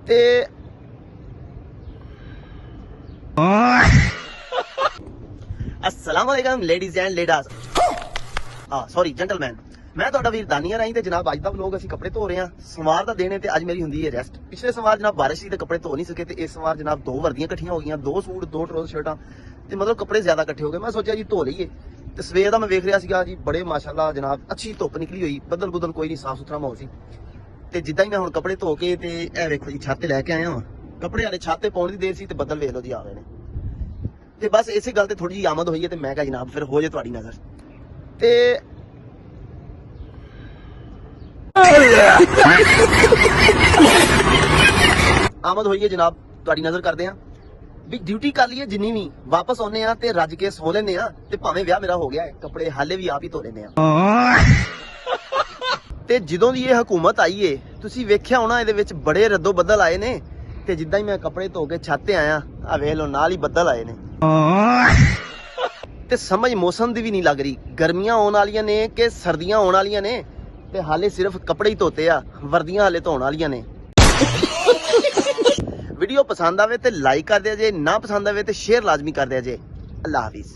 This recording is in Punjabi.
ਤੇ अस्सलाम वालेकुम लेडीज एंड लेडास सॉरी जेंटलमैन मैं ਤੁਹਾਡਾ ਵੀਰ ਦਾਨੀਆ ਰਾਹੀਂ ਤੇ ਜਨਾਬ ਅੱਜ ਦਾ ਵਲੋਗ ਅਸੀਂ ਕੱਪੜੇ ਧੋ ਰਹੇ ਹਾਂ। ਸਵਾਰ ਦਾ ਦਿਨ ਹੈ ਤੇ ਅੱਜ ਮੇਰੀ ਹੁੰਦੀ ਹੈ ਰੈਸਟ। ਪਿਛਲੇ ਸਵਾਰ ਜਨਾਬ ਬਾਰਿਸ਼ ਸੀ ਤੇ ਕੱਪੜੇ ਧੋ ਨਹੀਂ ਸਕੇ ਤੇ ਇਸ ਸਵਾਰ ਜਨਾਬ ਦੋ ਵਰਦੀਆਂ ਇਕੱਠੀਆਂ ਹੋ ਗਈਆਂ, ਦੋ ਸੂਟ, ਦੋ ਟਰੋਜ਼ਰ ਸ਼ਰਟਾਂ ਤੇ ਮਤਲਬ ਕੱਪੜੇ ਜ਼ਿਆਦਾ ਇਕੱਠੇ ਹੋ ਗਏ। ਮੈਂ ਸੋਚਿਆ ਜੀ ਧੋ ਲਈਏ ਤੇ ਸਵੇਰ ਦਾ ਮੈਂ ਵੇਖ ਰਿਹਾ ਸੀਗਾ ਜੀ ਬੜੇ ਮਾਸ਼ਾਅੱਲਾ ਜਨਾਬ ਅੱਛੀ ਧੁੱਪ ਨਿਕਲੀ ਹੋਈ, ਬੱਦਲ ਬੁੱਦਲ ਕੋਈ ਨਹੀਂ, ਸਾਫ ਸੁਥਰਾ ਮਾਹੌਲ ਸੀ। ਤੇ ਜਿੱਦਾਂ ਹੀ ਮੈਂ ਹੁਣ ਕੱਪੜੇ ਧੋ ਕੇ ਤੇ ਇਹ ਵੇਖੋ ਜੀ ਛੱਤ ਤੇ ਲੈ ਕੇ ਆਇਆ ਹਾਂ, ਕੱਪੜੇ ਵਾਲੇ ਛੱਤ ਤੇ ਪਾਉਣ ਦੀ ਦੇਰ ਸੀ ਤੇ ਬੱਦਲ ਵੇਖ ਲਓ ਜੀ ਆ ਰਹੇ ਨੇ। ਤੇ ਬਸ ਇਸੇ ਗੱਲ ਤੇ ਥੋੜੀ ਜਿਹੀ ਆਮਦ ਹੋਈ ਹੈ ਤੇ ਮੈਂ ਕਿਹਾ ਜਨਾਬ ਫਿਰ ਹੋ ਜੇ ਤੁਹਾਡੀ ਨਜ਼ਰ। ਤੇ ਆਮਦ ਹੋਈ ਹੈ ਜਨਾਬ, ਤੁਹਾਡੀ ਨਜ਼ਰ ਕਰਦੇ ਆ ਵੀ ਡਿਊਟੀ ਕਰ ਲਈਏ ਜਿੰਨੀ ਵੀ, ਵਾਪਸ ਆਉਨੇ ਆ ਤੇ ਰੱਜ ਕੇ ਸੋ ਲੈਨੇ ਆ ਤੇ ਭਾਵੇਂ ਵਿਆਹ ਮੇਰਾ ਹੋ ਗਿਆ ਹੈ, ਕੱਪੜੇ ਹਾਲੇ ਵੀ ਆਪ ਹੀ ਧੋ ਲੈਨੇ ਆ। ਤੇ ਜਦੋਂ ਦੀ ਇਹ ਹਕੂਮਤ ਆਈ ਏ ਤੁਸੀਂ ਵੇਖਿਆ ਹੋਣਾ ਇਹਦੇ ਵਿੱਚ ਬੜੇ ਰੱਦੋ ਬੱਦਲ ਆਏ ਨੇ। ਤੇ ਜਿੱਦਾਂ ਹੀ ਮੈਂ ਕੱਪੜੇ ਧੋ ਕੇ ਛੱਤ ਤੇ ਆਇਆ ਆ ਵੇਖ ਲਓ ਨਾਲ ਹੀ ਬੱਦਲ ਆਏ ਨੇ। ਤੇ ਸਮਝ ਮੌਸਮ ਦੀ ਵੀ ਨਹੀਂ ਲੱਗ ਰਹੀ, ਗਰਮੀਆਂ ਆਉਣ ਵਾਲੀਆਂ ਨੇ ਕਿ ਸਰਦੀਆਂ ਆਉਣ ਵਾਲੀਆਂ ਨੇ। ਤੇ ਹਾਲੇ ਸਿਰਫ ਕੱਪੜੇ ਹੀ ਧੋਤੇ ਆ, ਵਰਦੀਆਂ ਹਾਲੇ ਧੋਣ ਵਾਲੀਆਂ ਨੇ। ਵੀਡੀਓ ਪਸੰਦ ਆਵੇ ਤੇ ਲਾਈਕ ਕਰ ਦਿਆ ਜੇ, ਨਾ ਪਸੰਦ ਆਵੇ ਤੇ ਸ਼ੇਅਰ ਲਾਜ਼ਮੀ ਕਰ ਦਿਆ ਜੇ। ਅੱਲਾ ਹਾਫਿਜ਼।